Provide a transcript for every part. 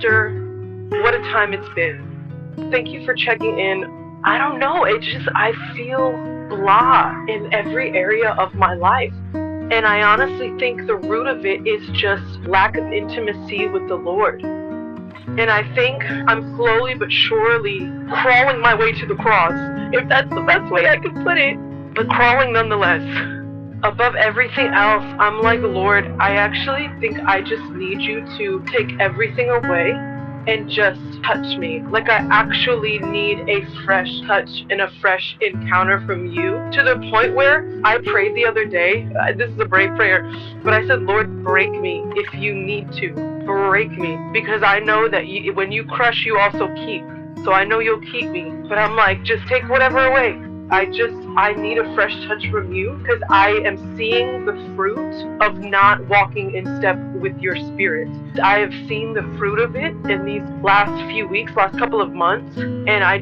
sister. What a time it's been. Thank you for checking in. I don't know, I feel blah in every area of my life. And I honestly think the root of it is just lack of intimacy with the Lord. And I think I'm slowly but surely crawling my way to the cross, if that's the best way I can put it, but crawling nonetheless. Above everything else, I'm like, Lord, I actually think I just need you to take everything away and just touch me. Like I actually need a fresh touch and a fresh encounter from you, to the point where I prayed the other day. This is a brave prayer, but I said, Lord, break me if you need to. Break me, because I know that when you crush, you also keep. So I know you'll keep me, but I'm like, just take whatever away. I need a fresh touch from you, because I am seeing the fruit of not walking in step with your spirit. I have seen the fruit of it in these last few weeks, last couple of months, and I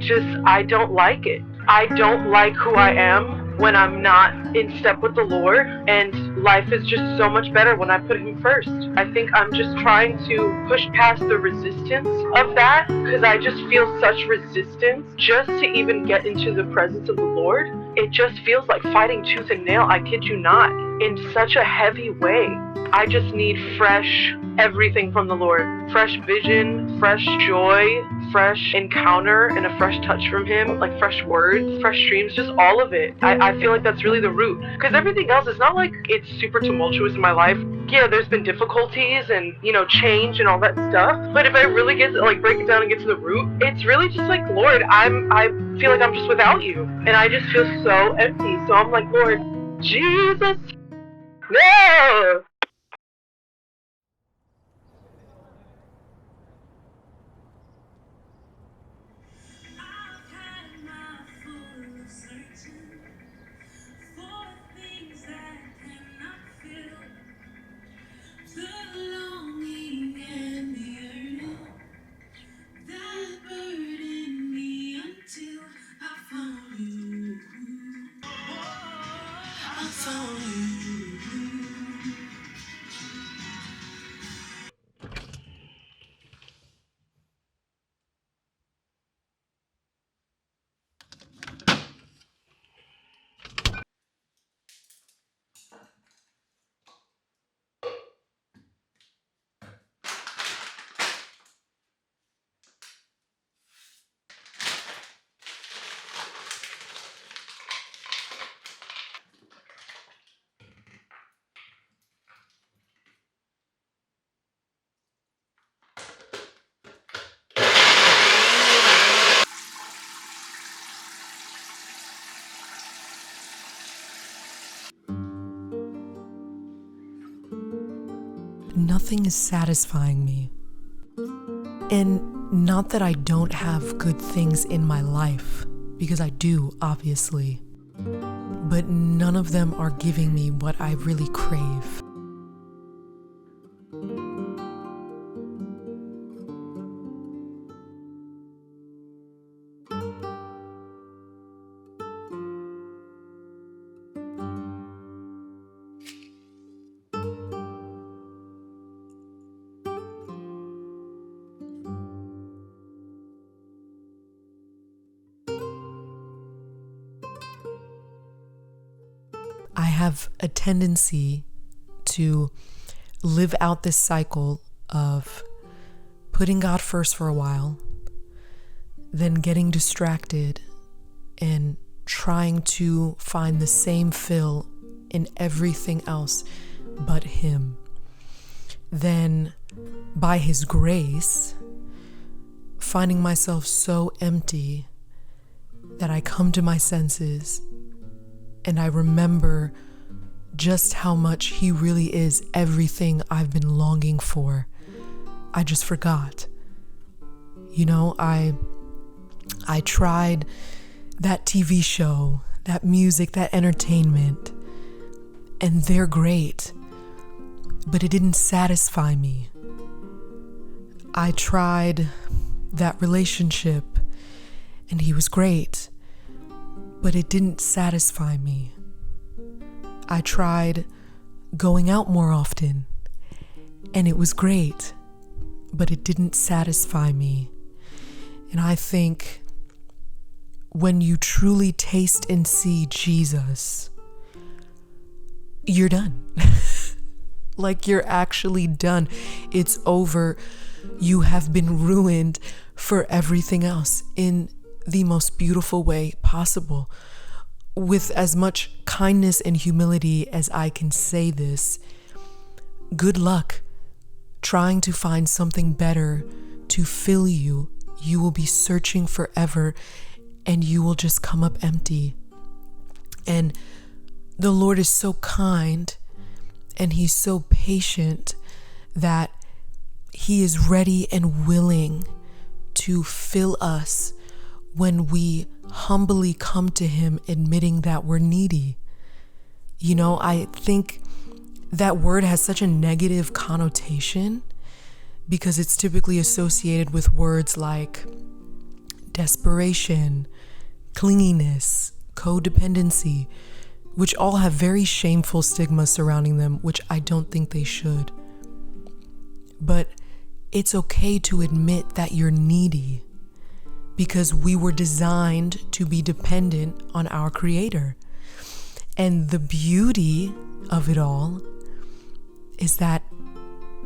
don't like it. I don't like who I am when I'm not in step with the Lord, and life is just so much better when I put Him first. I think I'm just trying to push past the resistance of that, because I just feel such resistance just to even get into the presence of the Lord. It just feels like fighting tooth and nail, I kid you not, in such a heavy way. I just need fresh everything from the Lord. Fresh vision, fresh joy, fresh encounter, and a fresh touch from Him, like fresh words, fresh dreams, just all of it. I feel like that's really the root. Because everything else, is not like it's super tumultuous in my life. Yeah, there's been difficulties and, change and all that stuff. But if I really break it down and get to the root, it's really just like, Lord, I feel like I'm just without you. And I just feel so empty. So I'm like, Lord, Jesus, no! Nothing is satisfying me. And not that I don't have good things in my life, because I do, obviously. But none of them are giving me what I really crave. I have a tendency to live out this cycle of putting God first for a while, then getting distracted and trying to find the same fill in everything else but Him. Then, by His grace, finding myself so empty that I come to my senses and I remember just how much He really is everything I've been longing for. I just forgot. I tried that TV show, that music, that entertainment, and they're great, but it didn't satisfy me. I tried that relationship, and he was great, but it didn't satisfy me. I tried going out more often, and it was great, but it didn't satisfy me. And I think when you truly taste and see Jesus, you're done. Like, you're actually done. It's over. You have been ruined for everything else in the most beautiful way possible. With as much kindness and humility as I can say this, good luck trying to find something better to fill you. You will be searching forever and you will just come up empty. And the Lord is so kind and He's so patient that He is ready and willing to fill us when we humbly come to Him admitting that we're needy. You know, I think that word has such a negative connotation because it's typically associated with words like desperation, clinginess, codependency, which all have very shameful stigmas surrounding them, which I don't think they should. But it's okay to admit that you're needy because we were designed to be dependent on our Creator. And the beauty of it all is that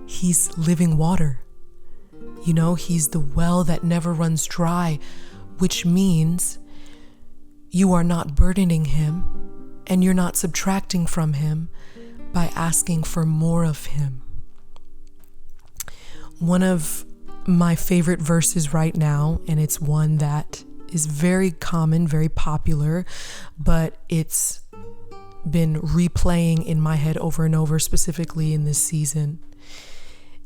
He's living water. You know, He's the well that never runs dry, which means you are not burdening Him and you're not subtracting from Him by asking for more of Him. One of my favorite verses right now, and it's one that is very common, very popular, but it's been replaying in my head over and over, specifically in this season.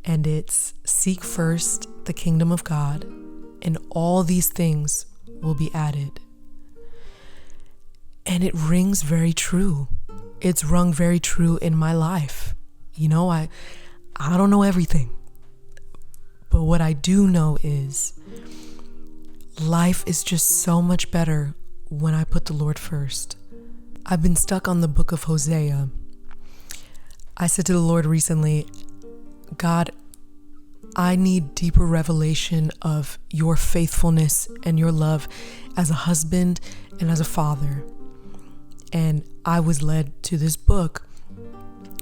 And it's, seek first the kingdom of God, and all these things will be added. And it rings very true. It's rung very true in my life. You know, I don't know everything. But what I do know is life is just so much better when I put the Lord first. I've been stuck on the book of Hosea. I said to the Lord recently, God, I need deeper revelation of your faithfulness and your love as a husband and as a father. And I was led to this book.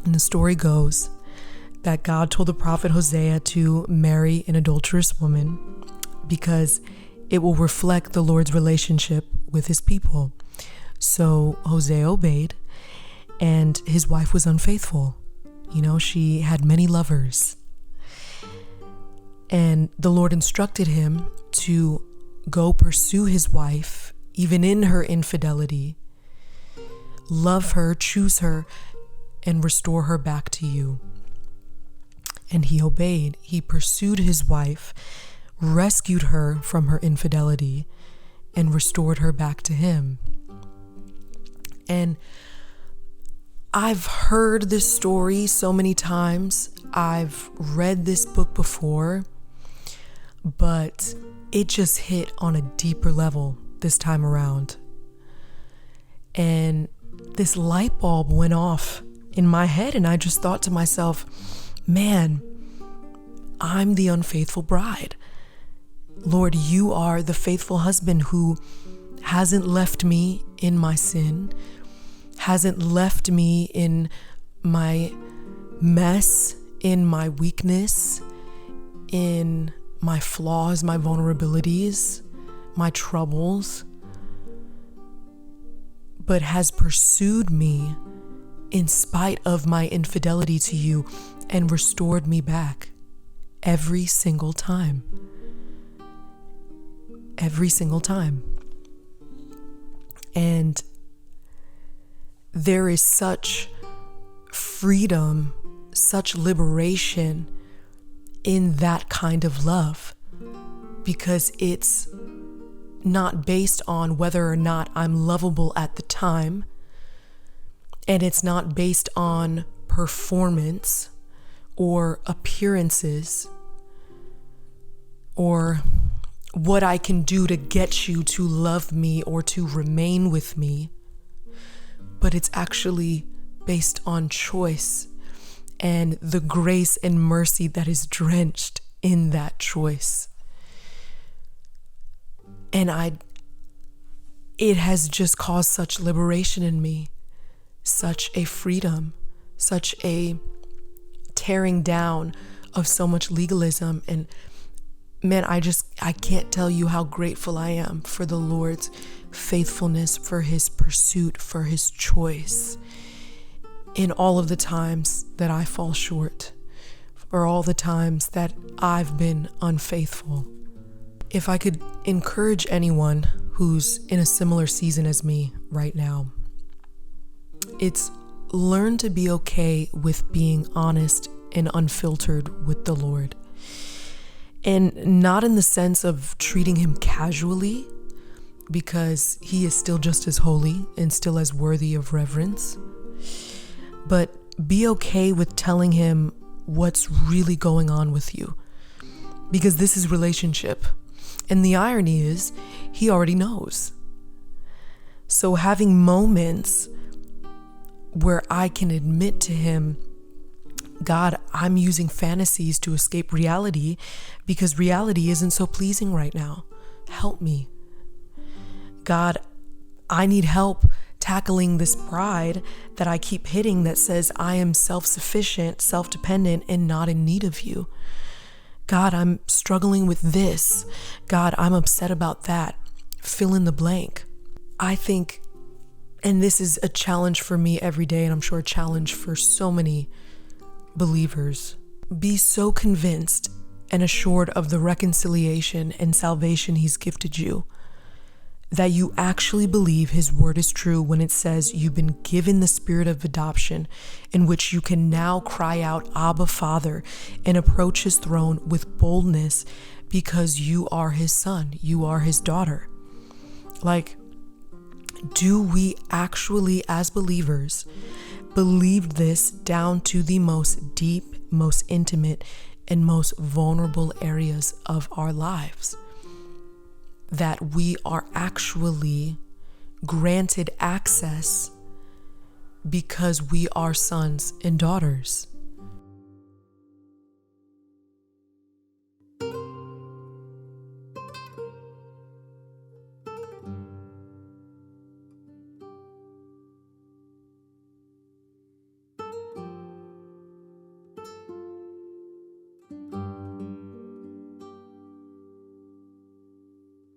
And the story goes that God told the prophet Hosea to marry an adulterous woman because it will reflect the Lord's relationship with His people. So Hosea obeyed, and his wife was unfaithful. You know, she had many lovers. And the Lord instructed him to go pursue his wife, even in her infidelity, love her, choose her, and restore her back to you. And he obeyed. He pursued his wife, rescued her from her infidelity, and restored her back to him. And I've heard this story so many times. I've read this book before, but it just hit on a deeper level this time around. And this light bulb went off in my head, and I just thought to myself, man, I'm the unfaithful bride. Lord, you are the faithful husband who hasn't left me in my sin, hasn't left me in my mess, in my weakness, in my flaws, my vulnerabilities, my troubles, but has pursued me in spite of my infidelity to you and restored me back every single time. Every single time. And there is such freedom, such liberation in that kind of love, because it's not based on whether or not I'm lovable at the time, and it's not based on performance or appearances or what I can do to get you to love me or to remain with me, but it's actually based on choice and the grace and mercy that is drenched in that choice. And it has just caused such liberation in me, such a freedom, such a tearing down of so much legalism. And man, I can't tell you how grateful I am for the Lord's faithfulness, for his pursuit, for his choice in all of the times that I fall short, for all the times that I've been unfaithful. If I could encourage anyone who's in a similar season as me right now, it's learn to be okay with being honest and unfiltered with the Lord. And not in the sense of treating him casually, because he is still just as holy and still as worthy of reverence, but be okay with telling him what's really going on with you, because this is relationship. And the irony is, he already knows. So having moments where I can admit to him, God, I'm using fantasies to escape reality because reality isn't so pleasing right now. Help me. God, I need help tackling this pride that I keep hitting that says I am self-sufficient, self-dependent, and not in need of you. God, I'm struggling with this. God, I'm upset about that. Fill in the blank. I think, and this is a challenge for me every day, and I'm sure a challenge for so many believers, be so convinced and assured of the reconciliation and salvation he's gifted you that you actually believe his word is true when it says you've been given the spirit of adoption, in which you can now cry out, Abba, Father, and approach his throne with boldness because you are his son, you are his daughter. Like, do we actually, as believers, believe this down to the most deep, most intimate, and most vulnerable areas of our lives? That we are actually granted access because we are sons and daughters.